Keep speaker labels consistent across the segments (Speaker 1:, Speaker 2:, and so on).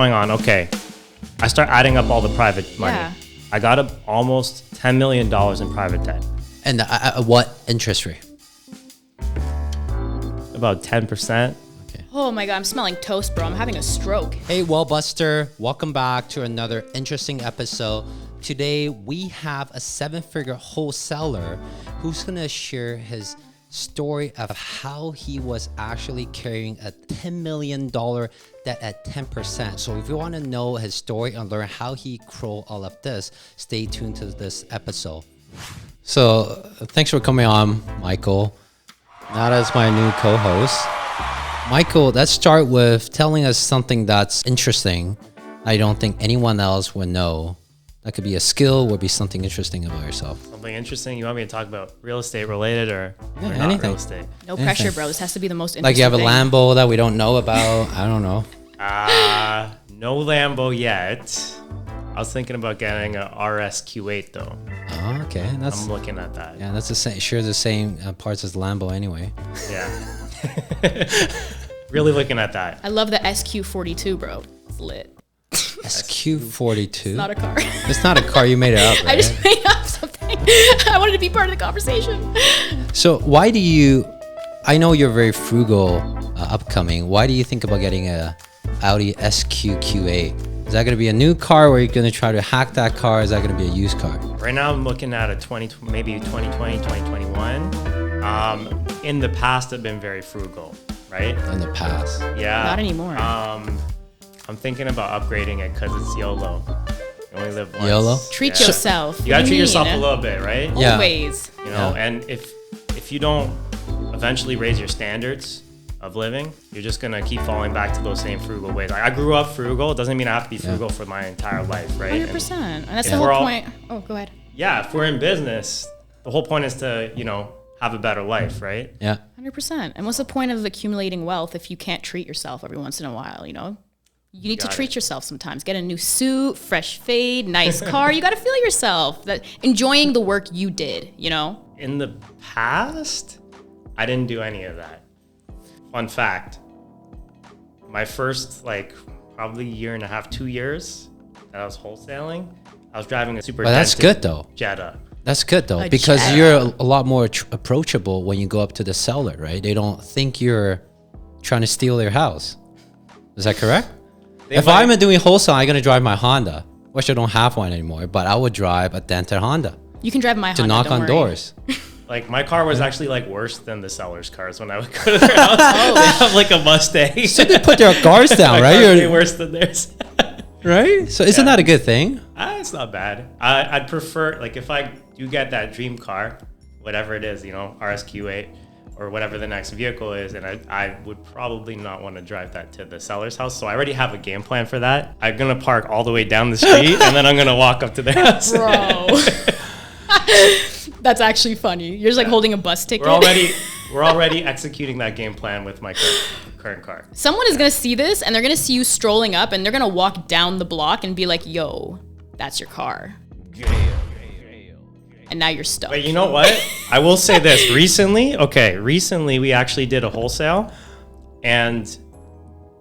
Speaker 1: going on? Okay. I start adding up all the private money.
Speaker 2: Yeah.
Speaker 1: I got almost $10 million in private debt.
Speaker 3: And what interest rate?
Speaker 1: About 10%.
Speaker 2: Oh my God, I'm smelling toast, bro. I'm having a stroke.
Speaker 3: Hey, Wellbuster. Welcome back to another interesting episode. Today, we have a seven-figure wholesaler who's going to share his story of how he was actually carrying a $10 million debt at 10%. So if you want to know his story and learn how he crawled all of this, stay tuned to this episode. So thanks for coming on, Michael. Now that's my new co-host. Michael, let's start with telling us something that's interesting. I don't think anyone else would know. That could be a skill, would be something interesting about yourself.
Speaker 1: Something interesting? You want me to talk about real estate related or not
Speaker 3: anything.
Speaker 1: real estate?
Speaker 2: No pressure, bro. This has to be the most interesting
Speaker 3: Like you have a
Speaker 2: thing.
Speaker 3: Lambo that we don't know about. I don't know.
Speaker 1: No Lambo yet. I was thinking about getting a RSQ8 though.
Speaker 3: Oh, okay. That's
Speaker 1: I'm looking at that.
Speaker 3: yeah. That's the same. Sure, the same parts as Lambo anyway.
Speaker 1: Yeah. Really looking at that.
Speaker 2: I love the SQ42, bro. It's lit.
Speaker 3: SQ42.
Speaker 2: Not a car.
Speaker 3: It's not a car. You made it up, right?
Speaker 2: I just made up something. I wanted to be part of the conversation.
Speaker 3: So why do you? I know you're very frugal upcoming. Why do you think about getting a Audi SQ8? Is that going to be a new car, or are you going to try to hack that car? Is that going to be a used car?
Speaker 1: Right now I'm looking at maybe 2020, 2021. In the past I've been very frugal, right?
Speaker 3: In the past.
Speaker 1: Yeah.
Speaker 2: Not anymore.
Speaker 1: I'm thinking about upgrading it because it's YOLO. You only live once.
Speaker 3: YOLO?
Speaker 2: Treat
Speaker 1: Yeah.
Speaker 2: yourself.
Speaker 1: You gotta
Speaker 2: What do
Speaker 1: treat
Speaker 2: you
Speaker 1: yourself
Speaker 2: mean?
Speaker 1: a little bit, right?
Speaker 3: Yeah.
Speaker 2: Always.
Speaker 1: You know,
Speaker 3: Yeah.
Speaker 1: and if you don't eventually raise your standards of living, you're just gonna keep falling back to those same frugal ways. Like, I grew up frugal. It doesn't mean I have to be frugal for my entire life, right?
Speaker 2: 100%. And that's
Speaker 1: Yeah.
Speaker 2: the whole
Speaker 1: We're all-
Speaker 2: point. Oh, go ahead.
Speaker 1: Yeah, if we're in business, the whole point is to, have a better life, right?
Speaker 3: Yeah.
Speaker 2: 100%. And what's the point of accumulating wealth if you can't treat yourself every once in a while, You need to
Speaker 1: Got
Speaker 2: treat
Speaker 1: it.
Speaker 2: yourself sometimes. Get a new suit, fresh fade, nice car. You got to feel yourself. That enjoying the work you did,
Speaker 1: In the past, I didn't do any of that. Fun fact, my first probably year and a half, 2 years that I was wholesaling, I was driving a super
Speaker 3: But that's good though.
Speaker 1: Jetta.
Speaker 3: That's good though,
Speaker 2: A
Speaker 3: because
Speaker 2: Jetta.
Speaker 3: you're a lot more approachable when you go up to the seller, right? They don't think you're trying to steal their house. Is that correct? If I'm doing wholesale, I'm gonna drive my Honda, which I don't have one anymore, but I would drive a dented Honda
Speaker 2: You can drive my
Speaker 3: to
Speaker 2: Honda,
Speaker 3: knock
Speaker 2: don't
Speaker 3: on
Speaker 2: worry.
Speaker 3: doors.
Speaker 1: my car was actually worse than the seller's cars when I would go to their house. They have a Mustang.
Speaker 3: So they put their guards down,
Speaker 1: My
Speaker 3: right?
Speaker 1: car's way
Speaker 3: You're-
Speaker 1: worse than theirs.
Speaker 3: right? So isn't
Speaker 1: Yeah.
Speaker 3: that a good thing?
Speaker 1: It's not bad. I'd prefer, if I do get that dream car, whatever it is, RSQ8 or whatever the next vehicle is, and I would probably not want to drive that to the seller's house. So I already have a game plan for that. I'm going to park all the way down the street and then I'm going to walk up to their house.
Speaker 2: Bro. That's actually funny. You're just holding a bus ticket.
Speaker 1: We're already executing that game plan with my current car.
Speaker 2: Someone is going to see this and they're going to see you strolling up and they're going to walk down the block and be like, yo, that's your car. And now you're stuck.
Speaker 1: But you know what? I will say this. Recently we actually did a wholesale. And,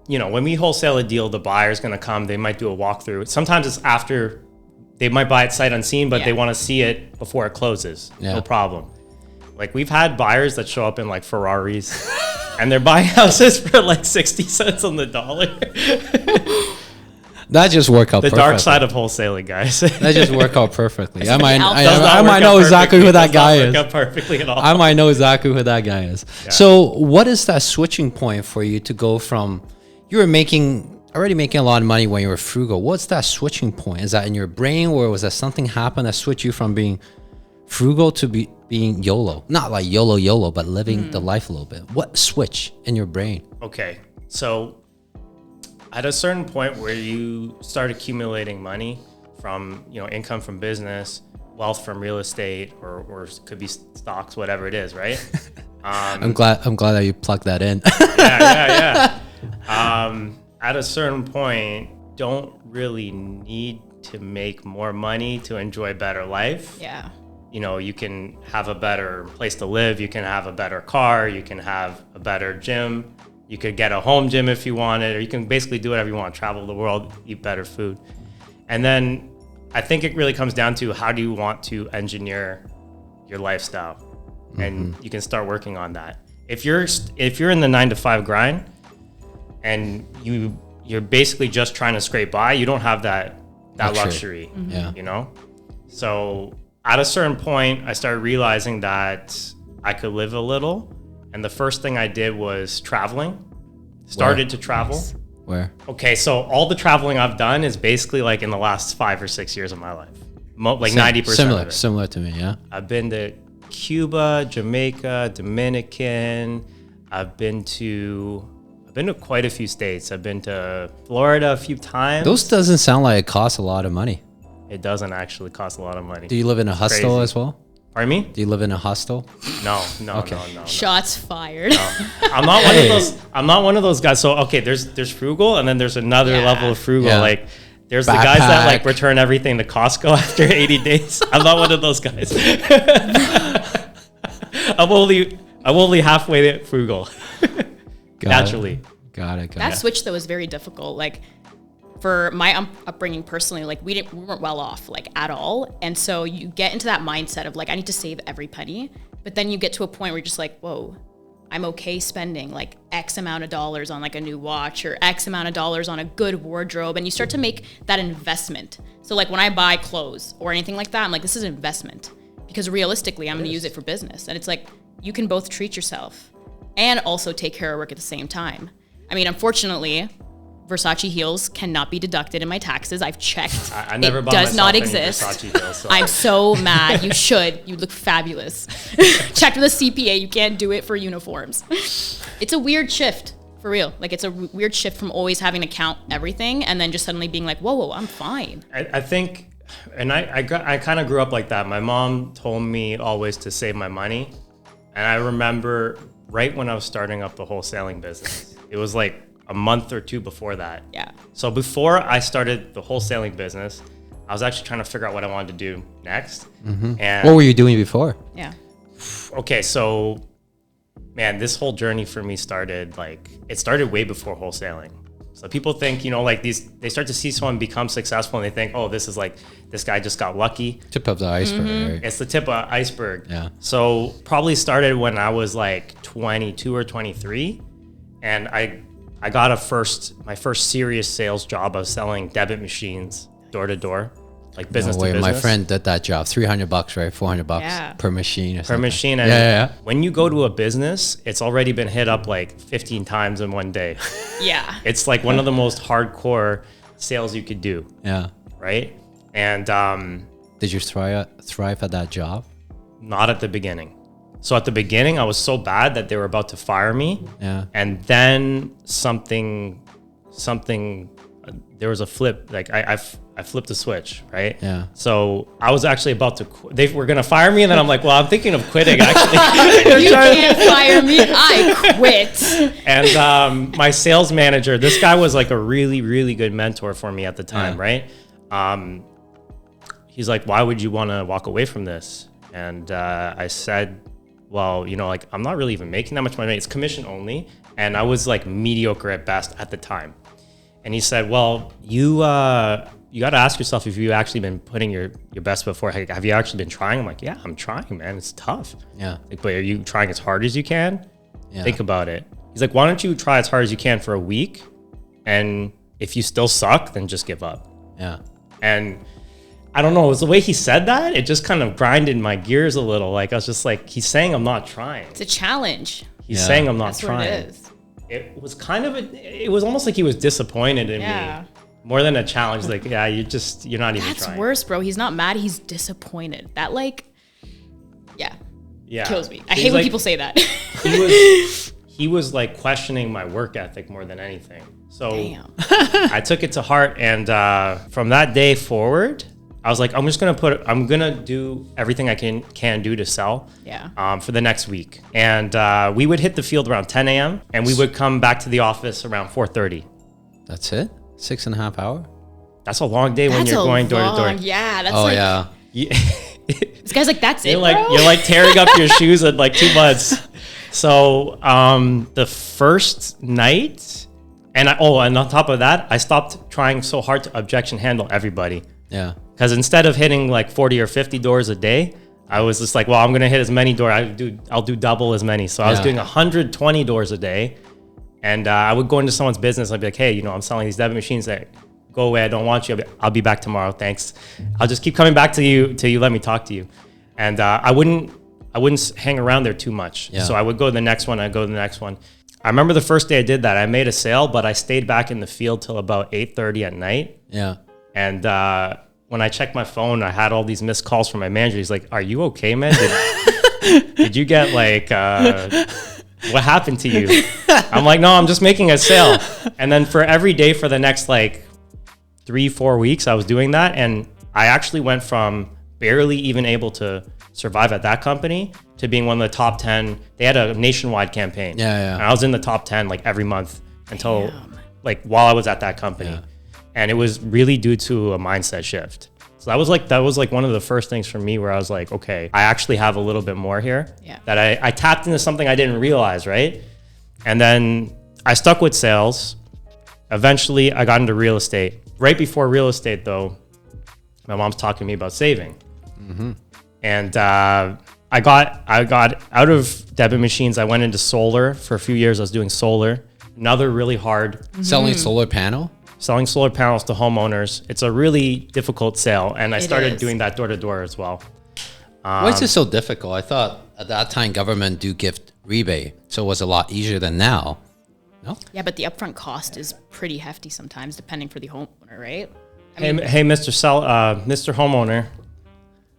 Speaker 1: when we wholesale a deal, the buyer's going to come. They might do a walkthrough. Sometimes it's after they might buy it sight unseen, but
Speaker 2: Yeah.
Speaker 1: they want to see it before it closes.
Speaker 3: Yeah.
Speaker 1: No problem. We've had buyers that show up in Ferraris and they're buying houses for 60 cents on the dollar.
Speaker 3: That just worked out
Speaker 1: The
Speaker 3: perfectly.
Speaker 1: dark side of wholesaling, guys.
Speaker 3: That just worked out perfectly. I
Speaker 2: the
Speaker 3: might,
Speaker 2: alpha.
Speaker 1: Does not
Speaker 3: I
Speaker 1: work
Speaker 3: might
Speaker 1: out
Speaker 3: know exactly
Speaker 1: perfectly.
Speaker 3: who that
Speaker 1: Does not
Speaker 3: guy
Speaker 1: work
Speaker 3: is.
Speaker 1: out perfectly at all.
Speaker 3: I might know exactly who that guy is.
Speaker 1: Yeah.
Speaker 3: So what is that switching point for you to go from, you were already making a lot of money when you were frugal. What's that switching point? Is that in your brain, or was that something happen that switched you from being frugal to being YOLO? Not like YOLO, but living the life a little bit. What switch in your brain?
Speaker 1: Okay, so at a certain point where you start accumulating money from, income from business, wealth from real estate, or it could be stocks, whatever it is, right?
Speaker 3: I'm glad that you plugged that in.
Speaker 1: Yeah. At a certain point, don't really need to make more money to enjoy a better life.
Speaker 2: Yeah.
Speaker 1: You can have a better place to live. You can have a better car. You can have a better gym. You could get a home gym if you wanted, or you can basically do whatever you want, travel the world, eat better food. And then I think it really comes down to how do you want to engineer your lifestyle? And you can start working on that. If you're in the 9-to-5 grind and you're basically just trying to scrape by, you don't have that luxury, you know? So at a certain point, I started realizing that I could live a little. And the first thing I did was traveling. Started to travel.
Speaker 3: Nice. Where?
Speaker 1: Okay, so all the traveling I've done is basically like in the last 5 or 6 years of my life. Like 90% of it.
Speaker 3: Similar to me, yeah.
Speaker 1: I've been to Cuba, Jamaica, Dominican. I've been to quite a few states. I've been to Florida a few times.
Speaker 3: Those doesn't sound like it costs a lot of money.
Speaker 1: It doesn't actually cost a lot of money.
Speaker 3: Do you live in a hostel
Speaker 1: Crazy.
Speaker 3: as well?
Speaker 1: Pardon me?
Speaker 3: Do you live in a hostel?
Speaker 1: No.
Speaker 2: Shots fired.
Speaker 1: I'm not one of those. I'm not one of those guys. So okay, there's frugal, and then there's another level of frugal.
Speaker 3: Yeah.
Speaker 1: Like there's the guys that like return everything to Costco after 80 days. I'm not one of those guys. I'm only halfway frugal. Naturally.
Speaker 3: Got it.
Speaker 2: That switch though is very difficult. Like for my upbringing personally, like we weren't well off like at all, and so you get into that mindset of like I need to save every penny, but then you get to a point where you're just like, whoa, I'm okay spending like X amount of dollars on like a new watch or X amount of dollars on a good wardrobe, and you start to make that investment. So like when I buy clothes or anything like that, I'm like, this is an investment because realistically I'm going to use it for business, and it's like you can both treat yourself and also take care of work at the same time. I mean, unfortunately, Versace heels cannot be deducted in my taxes. I've checked.
Speaker 1: I never
Speaker 2: it
Speaker 1: bought
Speaker 2: does not
Speaker 1: myself any
Speaker 2: exist.
Speaker 1: Versace heels, so.
Speaker 2: I'm so mad. You should. You look fabulous. Checked with a CPA. You can't do it for uniforms. It's a weird shift, for real. Like it's a weird shift from always having to count everything and then just suddenly being like, whoa, I'm fine.
Speaker 1: I think, and I kind of grew up like that. My mom told me always to save my money, and I remember right when I was starting up the wholesaling business, it was like a month or two before that.
Speaker 2: Yeah.
Speaker 1: So before I started the wholesaling business, I was actually trying to figure out what I wanted to do next. And
Speaker 3: What were you doing before?
Speaker 2: Yeah.
Speaker 1: okay, so man, this whole journey for me started way before wholesaling. So people think, like they start to see someone become successful and they think, oh, this guy just got lucky.
Speaker 3: Tip of the iceberg, right?
Speaker 1: It's the tip of the iceberg.
Speaker 3: Yeah.
Speaker 1: So probably started when I was like 22 or 23, and I got my first serious sales job. I was selling debit machines door to door, like business to business.
Speaker 3: My friend did that job. $300, right? $400
Speaker 2: Yeah.
Speaker 3: per machine. Or
Speaker 1: Per
Speaker 3: something.
Speaker 1: machine. And
Speaker 3: Yeah.
Speaker 1: when you go to a business, it's already been hit up like 15 times in one day.
Speaker 2: Yeah.
Speaker 1: It's like one of the most hardcore sales you could do,
Speaker 3: Yeah.
Speaker 1: right? And
Speaker 3: Did you thrive at that job?
Speaker 1: not at the beginning. So at the beginning, I was so bad that they were about to fire me.
Speaker 3: Yeah.
Speaker 1: And then something, there was a flip. Like I flipped a switch, right?
Speaker 3: Yeah.
Speaker 1: So I was actually about to, they were going to fire me. And then I'm like, well, I'm thinking of quitting actually.
Speaker 2: You can't fire me. I quit.
Speaker 1: And my sales manager, this guy was like a really, really good mentor for me at the time, right? He's like, why would you want to walk away from this? And I said, well, like I'm not really even making that much money. It's commission only. And I was like mediocre at best at the time. And he said, well, you got to ask yourself if you've actually been putting your best foot forward. Have you actually been trying? I'm like, yeah, I'm trying, man. It's tough.
Speaker 3: Yeah.
Speaker 1: Like, but are you trying as hard as you can?
Speaker 3: Yeah.
Speaker 1: Think about it. He's like, why don't you try as hard as you can for a week? And if you still suck, then just give up.
Speaker 3: Yeah.
Speaker 1: And I don't know, it was the way he said that, it just kind of grinded my gears a little. Like I was just like, he's saying I'm not trying.
Speaker 2: It's a challenge.
Speaker 1: He's saying I'm not
Speaker 2: That's
Speaker 1: trying.
Speaker 2: what it is.
Speaker 1: It was kind of it was almost like he was disappointed in me. More than a challenge. Like, yeah, you're not even
Speaker 2: That's
Speaker 1: trying.
Speaker 2: worse, bro. He's not mad. He's disappointed. That
Speaker 1: Yeah.
Speaker 2: kills me. I hate when people say that.
Speaker 1: He was like questioning my work ethic more than anything. So
Speaker 2: Damn.
Speaker 1: I took it to heart. And from that day forward, I was like, I'm gonna do everything I can do to sell.
Speaker 2: Yeah.
Speaker 1: For the next week. And we would hit the field around 10 a.m. and we would come back to the office around 4:30.
Speaker 3: That's it? 6.5 hours?
Speaker 1: That's a long day when you're going door to door.
Speaker 2: Yeah, that's
Speaker 3: Yeah.
Speaker 2: This guy's like, that's it,
Speaker 1: You're like
Speaker 2: bro?
Speaker 1: you're like tearing up your shoes in like 2 months. So the first night, and on top of that, I stopped trying so hard to objection handle everybody.
Speaker 3: Yeah.
Speaker 1: Because instead of hitting like 40 or 50 doors a day, I was just like, well, I'm gonna hit as many doors. I'll do double as many. So I was doing 120 doors a day, and I would go into someone's business. I'd be like, hey, you know, I'm selling these debit machines. That go away. I don't want you. I'll be back tomorrow. Thanks. I'll just keep coming back to you till you let me talk to you. And I wouldn't hang around there too much.
Speaker 3: Yeah.
Speaker 1: So I would go to the next one. I'd go to the next one. I remember the first day I did that. I made a sale, but I stayed back in the field till about 8:30 at night.
Speaker 3: Yeah.
Speaker 1: And when I checked my phone, I had all these missed calls from my manager. He's like, "Are you okay, man? Did you get like what happened to you?" I'm like, "No, I'm just making a sale." And then for every day for the next like 3-4 weeks, I was doing that, and I actually went from barely even able to survive at that company to being one of the top 10. They had a nationwide campaign.
Speaker 3: Yeah.
Speaker 1: And I was in the top 10 like every month until like while I was at that company.
Speaker 3: Yeah.
Speaker 1: And it was really due to a mindset shift. So that was like one of the first things for me where I was like, okay, I actually have a little bit more here.
Speaker 2: Yeah.
Speaker 1: That I tapped into something I didn't realize, right? And then I stuck with sales. Eventually I got into real estate. Right before real estate though, my mom's talking to me about saving. Mm-hmm. And I got out of debit machines. I went into solar for a few years. I was doing solar. Another really hard.
Speaker 3: Selling solar panel?
Speaker 1: Selling solar panels to homeowners. It's a really difficult sale. And I started
Speaker 2: is.
Speaker 1: doing that door to door as well.
Speaker 3: Why is it so difficult? I thought at that time government do give rebate, so it was a lot easier than now. No?
Speaker 2: Yeah, but the upfront cost is pretty hefty sometimes, depending for the homeowner, right?
Speaker 1: Hey, Mr. Homeowner,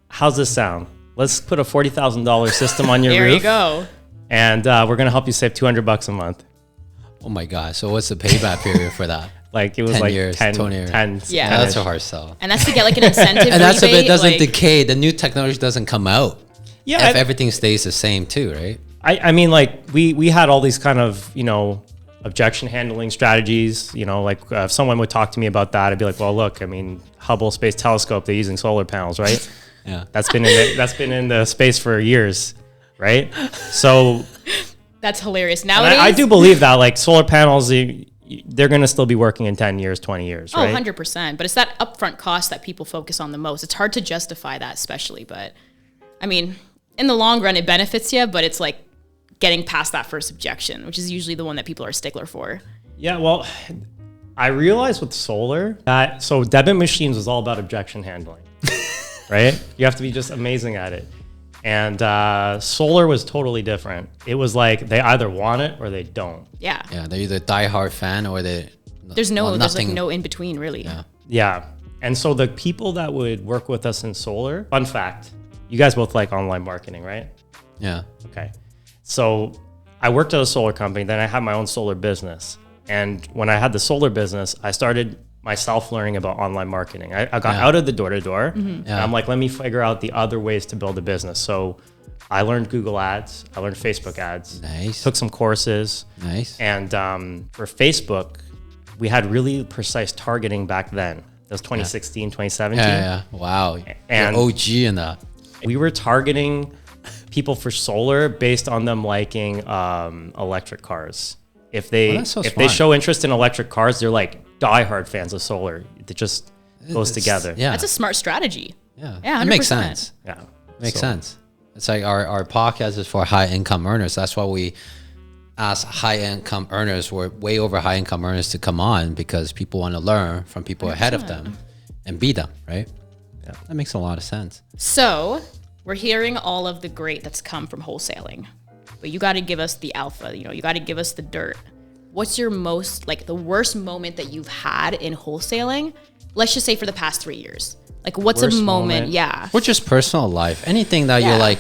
Speaker 1: how's this sound? Let's put a $40,000 system on your
Speaker 2: there
Speaker 1: roof.
Speaker 2: you go.
Speaker 1: And we're gonna help you save $200 a month.
Speaker 3: Oh my God. So what's the payback period for that?
Speaker 1: Like it was
Speaker 3: 10
Speaker 1: like
Speaker 3: years,
Speaker 1: 10,
Speaker 3: 20 years.
Speaker 1: 10
Speaker 2: Yeah.
Speaker 3: That's a hard sell.
Speaker 2: And that's to get like an incentive.
Speaker 3: And that's if
Speaker 2: rebate,
Speaker 3: it doesn't
Speaker 2: like,
Speaker 3: decay, the new technology doesn't come out.
Speaker 1: Yeah,
Speaker 3: If everything stays the same too, right?
Speaker 1: I mean, like we had all these kind of, you know, objection handling strategies, you know, like if someone would talk to me about that, I'd be like, well, look, I mean, Hubble Space Telescope, they're using solar panels, right?
Speaker 3: Yeah.
Speaker 1: That's been in the space for years, right? So
Speaker 2: that's hilarious.
Speaker 1: and
Speaker 2: Nowadays,
Speaker 1: I do believe that like solar panels, they're going to still be working in 10 years, 20 years, right?
Speaker 2: 100%. But it's that upfront cost that people focus on the most. It's hard to justify that, especially. But I mean, in the long run, it benefits you, but it's like getting past that first objection, which is usually the one that people are a stickler for.
Speaker 1: Yeah, well, I realized with solar that, so debit machines was all about objection handling, right? You have to be just amazing at it. And solar was totally different. It was like they either want it or they don't.
Speaker 2: Yeah.
Speaker 3: Yeah. They're either diehard fan or they.
Speaker 2: There's like no in between, really.
Speaker 3: Yeah.
Speaker 1: Yeah. And so the people that would work with us in solar, fun fact, you guys both like online marketing, right?
Speaker 3: Yeah.
Speaker 1: Okay. So I worked at a solar company, then I had my own solar business. And when I had the solar business, I started myself learning about online marketing. I got out of the door-to-door, and I'm like, let me figure out the other ways to build a business. So I learned Google Ads. I learned Facebook Ads.
Speaker 3: Nice.
Speaker 1: Took some courses.
Speaker 3: Nice.
Speaker 1: And for Facebook, we had really precise targeting back then. That was 2016, 2017.
Speaker 3: Yeah. Wow.
Speaker 1: And
Speaker 3: You're OG in that.
Speaker 1: we were targeting people for solar based on them liking electric cars. If they show interest in electric cars, they're like diehard fans of solar. It just goes together.
Speaker 3: Yeah.
Speaker 2: That's a smart strategy.
Speaker 3: Yeah.
Speaker 2: Yeah,
Speaker 3: It makes
Speaker 2: 100%.
Speaker 3: sense.
Speaker 1: Yeah.
Speaker 3: Makes
Speaker 1: So-
Speaker 3: sense. It's like our podcast is for high income earners. That's why we ask high income earners, we're way over high income earners to come on because people want to learn from people ahead of them and beat them, right?
Speaker 1: Yeah.
Speaker 3: That makes a lot of sense.
Speaker 2: So we're hearing all of the great that's come from wholesaling, but you got to give us the alpha, you got to give us the dirt. What's your most, like the worst moment that you've had in wholesaling? Let's just say for the past 3 years. Like what's
Speaker 1: Worst
Speaker 2: a moment?
Speaker 1: moment?
Speaker 2: Yeah.
Speaker 3: Or just personal life. Anything that
Speaker 2: Yeah.
Speaker 3: you're like,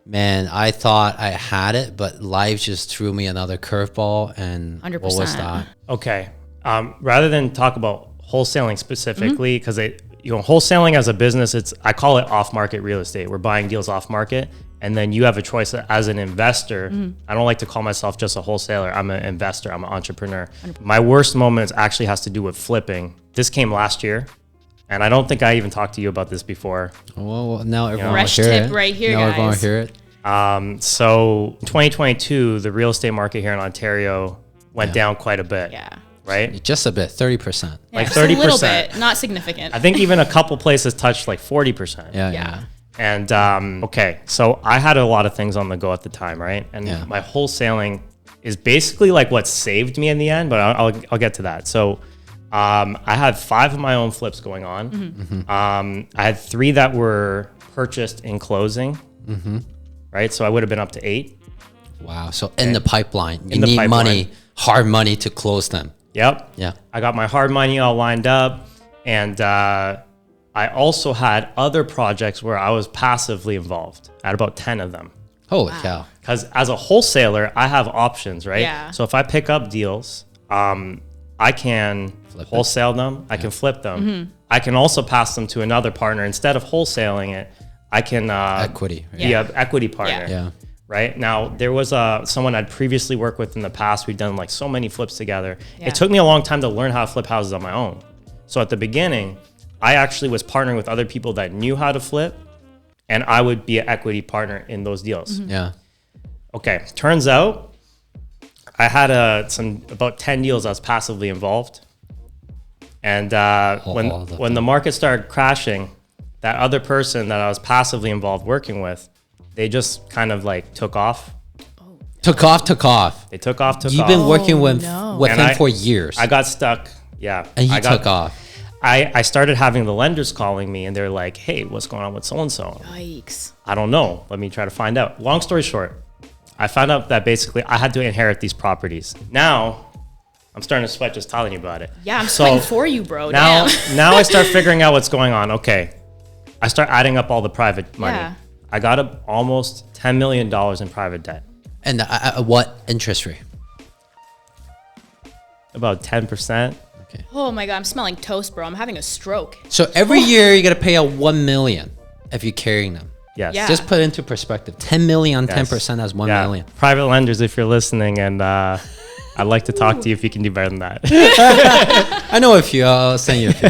Speaker 3: man, I thought I had it, but life just threw me another curveball. And
Speaker 2: 100%.
Speaker 3: what was that?
Speaker 1: Okay. Rather than talk about wholesaling specifically, because wholesaling as a business, I call it off-market real estate. We're buying deals off-market, and then you have a choice as an investor. I don't like to call myself just a wholesaler. I'm an investor. I'm an entrepreneur. My worst moments actually has to do with flipping. This came last year, and I don't think I even talked to you about this before.
Speaker 3: Well, now everyone
Speaker 2: Fresh
Speaker 3: will hear
Speaker 2: tip
Speaker 3: it.
Speaker 2: right here,
Speaker 3: now everyone will
Speaker 2: guys.
Speaker 3: hear it.
Speaker 1: So in 2022, the real estate market here in Ontario went down quite a bit.
Speaker 2: Yeah.
Speaker 1: Right?
Speaker 3: Just a bit, 30%.
Speaker 2: Yeah,
Speaker 1: Like
Speaker 2: just a little
Speaker 1: 30%.
Speaker 2: bit, not significant.
Speaker 1: I think even a couple places touched like 40%.
Speaker 2: Yeah.
Speaker 1: And okay, so I had a lot of things on the go at the time, right? And my wholesaling is basically like what saved me in the end, but I'll get to that. So I had 5 of my own flips going on. I had 3 that were purchased in closing, right? So I would have been up to 8.
Speaker 3: Wow. So in the pipeline, you
Speaker 1: In the
Speaker 3: need
Speaker 1: pipeline.
Speaker 3: money, hard money to close them.
Speaker 1: Yep.
Speaker 3: Yeah.
Speaker 1: I got my hard money all lined up, and I also had other projects where I was passively involved. I had about 10 of them.
Speaker 3: Holy cow.
Speaker 1: Because as a wholesaler, I have options, right?
Speaker 2: Yeah.
Speaker 1: So if I pick up deals, I can wholesale them. I can flip them. I can also pass them to another partner. Instead of wholesaling it, I can
Speaker 3: Equity. Right?
Speaker 1: be an equity partner.
Speaker 3: Yeah.
Speaker 1: Right now, there was someone I'd previously worked with in the past. We'd done like so many flips together.
Speaker 2: Yeah.
Speaker 1: It took me a long time to learn how to flip houses on my own. So at the beginning, I actually was partnering with other people that knew how to flip, and I would be an equity partner in those deals.
Speaker 3: Yeah.
Speaker 1: Okay, turns out I had about 10 deals I was passively involved. And when the market started crashing, that other person that I was passively involved working with, they just kind of like took off.
Speaker 3: Took off.
Speaker 1: They took off.
Speaker 3: You've been working with
Speaker 2: no.
Speaker 3: him for years.
Speaker 1: I got stuck. Yeah.
Speaker 3: and he took off.
Speaker 1: I started having the lenders calling me, and they're like, hey, what's going on with so-and-so?
Speaker 2: Yikes.
Speaker 1: I don't know. Let me try to find out. Long story short, I found out that basically I had to inherit these properties. Now, I'm starting to sweat just telling you about it.
Speaker 2: Yeah, I'm sweating for you, bro.
Speaker 1: Now,
Speaker 2: Damn.
Speaker 1: now I start figuring out what's going on. Okay. I start adding up all the private money.
Speaker 2: Yeah.
Speaker 1: I got almost $10 million in private debt.
Speaker 3: And what interest rate?
Speaker 1: About 10%.
Speaker 3: Okay.
Speaker 2: Oh my God, I'm smelling toast, bro. I'm having a stroke.
Speaker 3: So every year you got to pay out 1 million if you're carrying them.
Speaker 1: Yes.
Speaker 2: Yeah.
Speaker 3: Just put it into perspective. 10 million on
Speaker 1: Yes.
Speaker 3: 10% as 1
Speaker 1: Yeah.
Speaker 3: million.
Speaker 1: Private lenders, if you're listening, and I'd like to talk to you if you can do better than that.
Speaker 3: I know a few. I'll send you a few.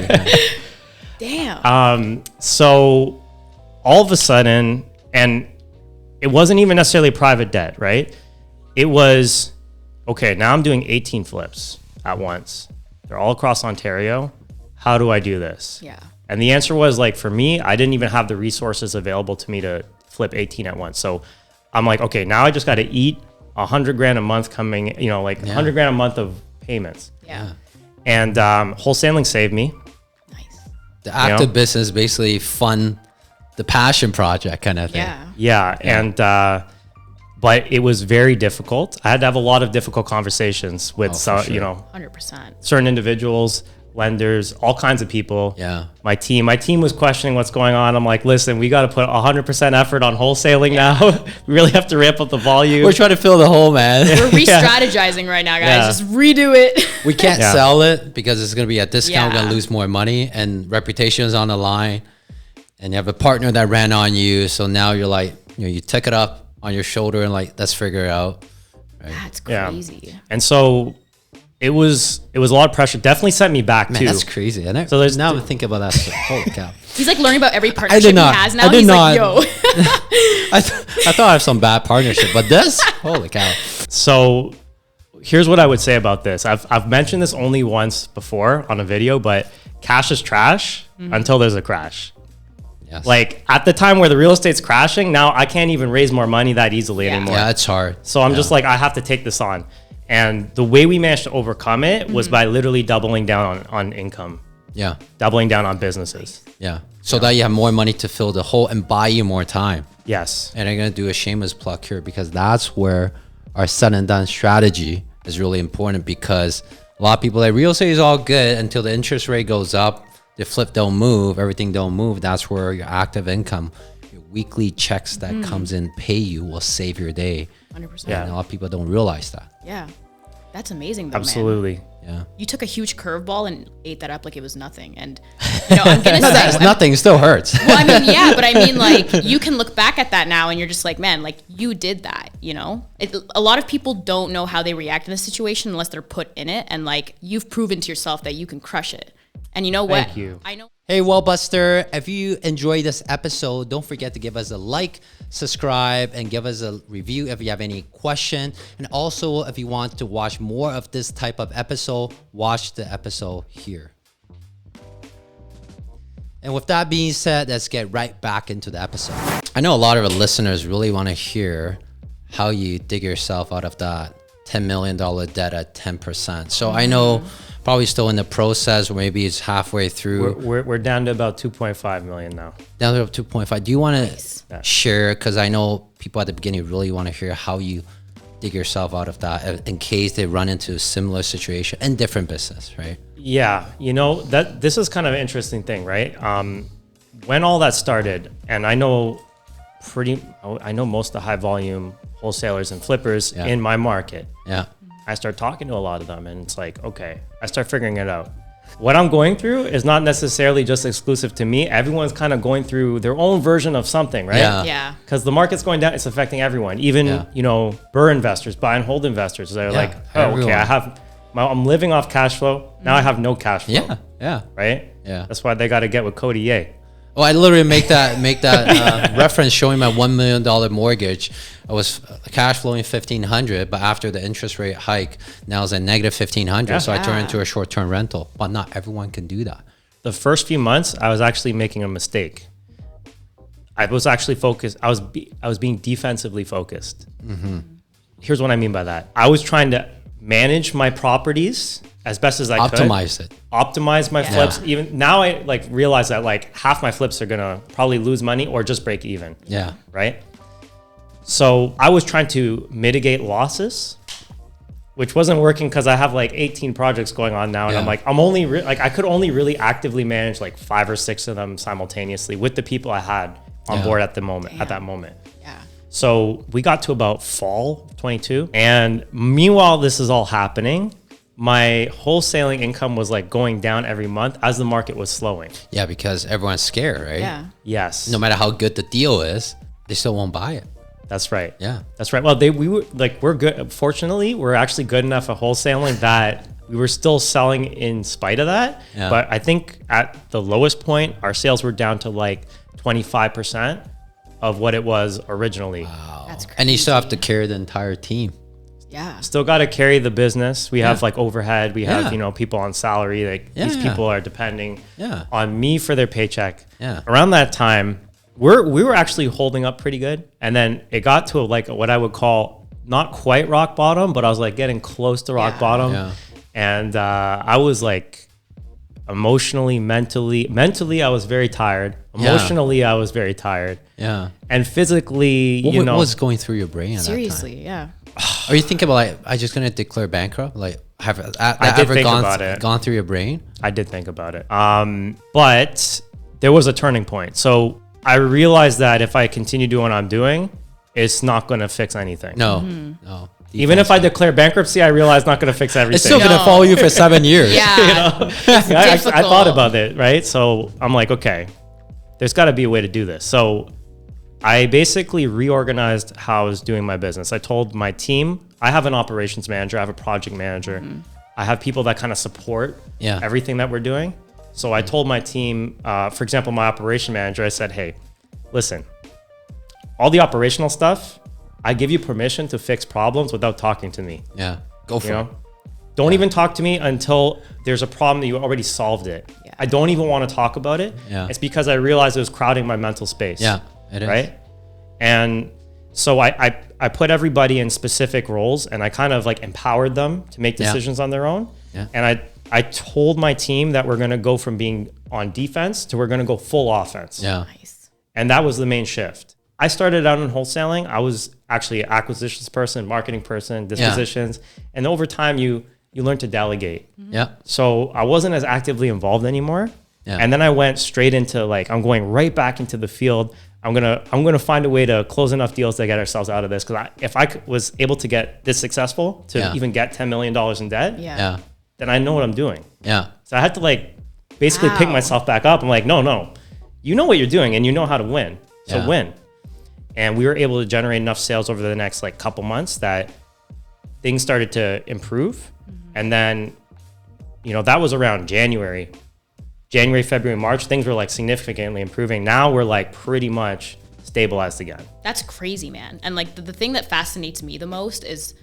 Speaker 2: Damn.
Speaker 1: So all of a sudden, and it wasn't even necessarily private debt, right? It was, okay, now I'm doing 18 flips at once. They're all across Ontario. How do I do this?
Speaker 2: Yeah.
Speaker 1: And the answer was like, for me, I didn't even have the resources available to me to flip 18 at once. So I'm like, okay, now I just got to eat $100,000 a month coming, like $100,000 a month of payments.
Speaker 2: Yeah.
Speaker 1: And wholesaling saved me.
Speaker 2: Nice.
Speaker 3: The active business basically fund the passion project kind of thing.
Speaker 2: Yeah.
Speaker 1: Yeah. And, but it was very difficult. I had to have a lot of difficult conversations with,
Speaker 3: for sure.
Speaker 2: 100%.
Speaker 1: certain individuals, lenders, all kinds of people.
Speaker 3: Yeah.
Speaker 1: My team was questioning what's going on. I'm like, listen, we got to put 100% effort on wholesaling now. We really have to ramp up the volume.
Speaker 3: We're trying to fill the hole, man.
Speaker 2: We're re-strategizing right now, guys.
Speaker 1: Yeah.
Speaker 2: Just redo it.
Speaker 3: We can't
Speaker 1: Yeah.
Speaker 3: sell it because it's going to be at discount. We're going
Speaker 2: Yeah.
Speaker 3: to lose more money, and reputation is on the line. And you have a partner that ran on you. So now you're like, you took it up on your shoulder and like, let's figure it out.
Speaker 2: That's
Speaker 1: Yeah.
Speaker 2: crazy.
Speaker 1: And so it was a lot of pressure. Definitely set me back
Speaker 3: Man,
Speaker 1: too.
Speaker 3: that's crazy. And
Speaker 1: So there's
Speaker 3: now I'm thinking about that. Holy cow.
Speaker 2: He's like learning about every partnership
Speaker 3: not.
Speaker 2: he has now.
Speaker 3: I did
Speaker 2: He's
Speaker 3: not.
Speaker 2: like, yo.
Speaker 3: I thought I have some bad partnership, but this, holy cow.
Speaker 1: So here's what I would say about this. I've mentioned this only once before on a video, but cash is trash until there's a crash.
Speaker 3: Yes.
Speaker 1: Like at the time where the real estate's crashing, now I can't even raise more money that easily anymore.
Speaker 3: Yeah, it's hard.
Speaker 1: So I'm just like, I have to take this on. And the way we managed to overcome it was by literally doubling down on income,
Speaker 3: Yeah.
Speaker 1: doubling down on businesses.
Speaker 3: Yeah. So that you have more money to fill the hole and buy you more time.
Speaker 1: Yes.
Speaker 3: And I'm going to do a shameless plug here because that's where our said and done strategy is really important, because a lot of people like real estate is all good until the interest rate goes up, the flip don't move, everything don't move. That's where your active income, your weekly checks that comes in, pay you will save your day.
Speaker 2: 100%.
Speaker 1: Yeah.
Speaker 3: And a lot of people don't realize that.
Speaker 2: Yeah. That's amazing, though, man.
Speaker 1: Absolutely.
Speaker 3: Yeah.
Speaker 2: You took a huge curveball and ate that up like it was nothing. And, I'm going to say...
Speaker 3: It's nothing. It still hurts.
Speaker 2: Well, I mean, yeah, but I mean, like, you can look back at that now and you're just like, man, like, you did that, a lot of people don't know how they react in a situation unless they're put in it. And, like, you've proven to yourself that you can crush it. And you know what?
Speaker 1: Thank you.
Speaker 2: I know...
Speaker 3: Hey, Wellbuster, if you enjoyed this episode, don't forget to give us a like, subscribe, and give us a review if you have any question. And also, if you want to watch more of this type of episode, watch the episode here. And with that being said, let's get right back into the episode. I know a lot of our listeners really want to hear how you dig yourself out of that $10 million debt at 10%. So I know probably still in the process, or maybe it's halfway through.
Speaker 1: We're down to about 2.5 million now.
Speaker 3: Down to 2.5. Do you want to share? Because I know people at the beginning really want to hear how you dig yourself out of that in case they run into a similar situation in different business, right?
Speaker 1: Yeah, this is kind of an interesting thing, right? When all that started, and I know most of the high volume wholesalers and flippers in my market.
Speaker 3: Yeah.
Speaker 1: I start talking to a lot of them, and it's like, okay, I start figuring it out. What I'm going through is not necessarily just exclusive to me. Everyone's kind of going through their own version of something, right?
Speaker 2: Yeah.
Speaker 1: Because the market's going down, it's affecting everyone. Even, BRRRR investors, buy and hold investors. They're like, okay, I'm living off cash flow. Now I have no cash flow.
Speaker 3: Yeah.
Speaker 1: Right?
Speaker 3: Yeah.
Speaker 1: That's why they got to get with Cody Ye.
Speaker 3: Oh, I literally make that reference showing my $1 million mortgage. I was cash flowing $1,500, but after the interest rate hike, now it's a negative $1,500. So I turned into a short-term rental. But not everyone can do that.
Speaker 1: The first few months, I was actually making a mistake. I was actually focused. I was being defensively focused. Mm-hmm. Here's what I mean by that. I was trying to manage my properties as best as I could. Optimize my flips. Even now I realize that half my flips are gonna probably lose money or just break even.
Speaker 3: Yeah.
Speaker 1: Right. So I was trying to mitigate losses, which wasn't working because I have 18 projects going on now. And I'm I'm only I could only really actively manage 5 or 6 of them simultaneously with the people I had on board at that moment.
Speaker 2: Yeah.
Speaker 1: So we got to about fall 22. And meanwhile, this is all happening, my wholesaling income was going down every month as the market was slowing.
Speaker 3: Yeah, because everyone's scared, right?
Speaker 2: Yeah.
Speaker 1: Yes.
Speaker 3: No matter how good the deal is, they still won't buy it.
Speaker 1: That's right.
Speaker 3: Yeah.
Speaker 1: That's right. Well, we're good. Fortunately, we're actually good enough at wholesaling that we were still selling in spite of that.
Speaker 3: Yeah.
Speaker 1: But I think at the lowest point, our sales were down to 25% of what it was originally.
Speaker 3: Wow.
Speaker 2: That's crazy.
Speaker 3: And you still have to carry the entire team.
Speaker 2: Yeah.
Speaker 1: Still got to carry the business. We have overhead. We have, people on salary. These people are depending on me for their paycheck.
Speaker 3: Yeah.
Speaker 1: Around that time, we were actually holding up pretty good. And then it got to what I would call not quite rock bottom, but I was getting close to rock bottom.
Speaker 3: Yeah.
Speaker 1: And I was emotionally, mentally, I was very tired. Emotionally, I was very tired.
Speaker 3: Yeah.
Speaker 1: And physically,
Speaker 3: what was going through your brain at
Speaker 2: Seriously,
Speaker 3: that time?
Speaker 2: yeah.
Speaker 3: Are you thinking about I just gonna declare bankrupt? Have that
Speaker 1: I did
Speaker 3: ever
Speaker 1: think about it.
Speaker 3: gone through your brain?
Speaker 1: I did think about it. But there was a turning point. So I realized that if I continue doing what I'm doing, it's not going to fix anything.
Speaker 3: No.
Speaker 1: Even if I declare bankruptcy, I realize it's not going to fix everything.
Speaker 3: It's still going to follow you for 7 years.
Speaker 2: Yeah.
Speaker 1: I thought about it, right? So I'm okay, there's got to be a way to do this. So I basically reorganized how I was doing my business. I told my team, I have an operations manager, I have a project manager. Mm-hmm. I have people that kind of support everything that we're doing. So I told my team, for example, my operation manager, I said, hey, listen, all the operational stuff, I give you permission to fix problems without talking to me.
Speaker 3: Yeah, go for it.
Speaker 1: Don't even talk to me until there's a problem that you already solved it. Yeah. I don't even want to talk about it.
Speaker 3: Yeah.
Speaker 1: It's because I realized it was crowding my mental space.
Speaker 3: Yeah, it is.
Speaker 1: Right? And so I put everybody in specific roles and I kind of empowered them to make decisions on their own.
Speaker 3: Yeah.
Speaker 1: And I told my team that we're going to go from being on defense to we're going to go full offense.
Speaker 3: Yeah.
Speaker 2: Nice.
Speaker 1: And that was the main shift. I started out in wholesaling. I was actually an acquisitions person, marketing person, dispositions. And over time, you learn to delegate.
Speaker 3: Yeah.
Speaker 1: So I wasn't as actively involved anymore. Yeah. And then I went straight into I'm going right back into the field. I'm gonna find a way to close enough deals to get ourselves out of this. Because if I was able to get this successful to even get $10 million in debt, then I know what I'm doing.
Speaker 3: Yeah.
Speaker 1: So I had to basically pick myself back up. I'm no, you know what you're doing and you know how to win. So win. And we were able to generate enough sales over the next couple months that things started to improve. Mm-hmm. And then, that was around January. January, February, March, things were like significantly improving. Now we're like pretty much stabilized again.
Speaker 2: That's crazy, man. And like the thing that fascinates me the most is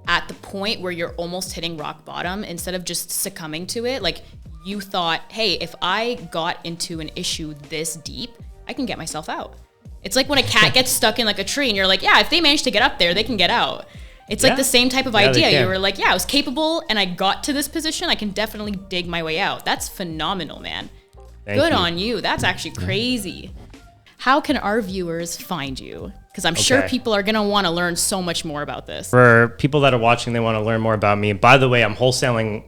Speaker 2: at the point where you're almost hitting rock bottom, instead of just succumbing to it, like you thought, hey, if I got into an issue this deep, I can get myself out. It's like when a cat gets stuck in like a tree and you're like, yeah, if they manage to get up there, they can get out. It's like the same type of idea. You were like, yeah, I was capable and I got to this position. I can definitely dig my way out. That's phenomenal, man. Good on you. That's actually crazy. How can our viewers find you? Because I'm sure people are going to want to learn so much more about this.
Speaker 1: For people that are watching, they want to learn more about me. By the way, I'm wholesaling,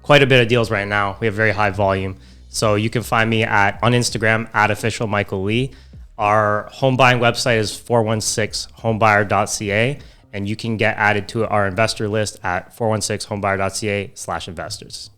Speaker 1: quite a bit of deals right now. We have very high volume. So you can find me on Instagram at official Michael Lee. Our home buying website is 416homebuyer.ca. And you can get added to our investor list at 416homebuyer.ca/investors.